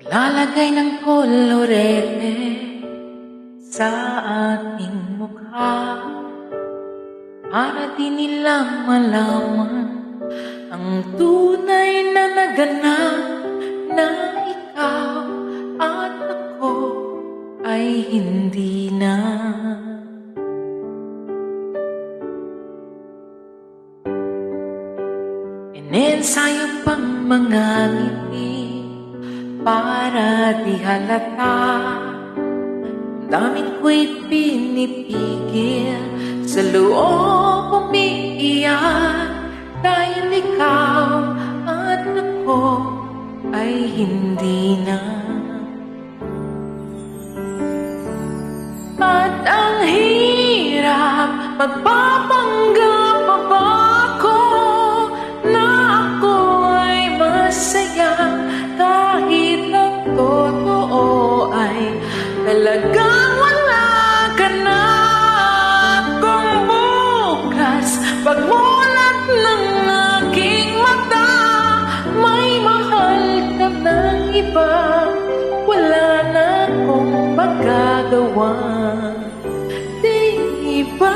Lalagay ng kolorete sa ating mukha para di nila malaman ang tunay na naganap, na ikaw at ako ay hindi na. Inensayo pang mga ngiti para di halata. Daming ko'y pinipigil, sa loob umiiyak, dahil ikaw at ako ay hindi na. At ang hirap, magpapanggap pa ba ako na ako ay masaya, kahit ang totoo ay talagang wala ka na. Kung bukas pagmulat ng aking mata, may mahal ka ng iba, wala na akong magagawa, di ba?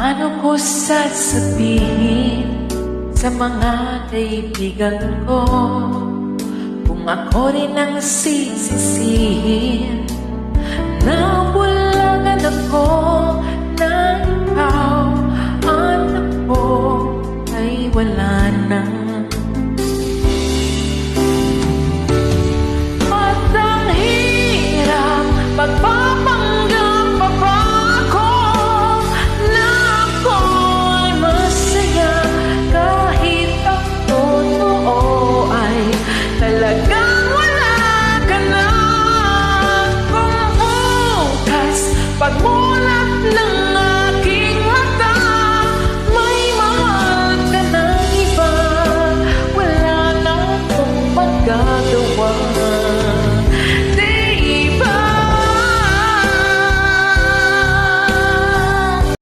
Ano ko sasabihin sa mga kaibigan ko kung ako rin ang sisisihin na bulangan ako, na ikaw at ako ay wala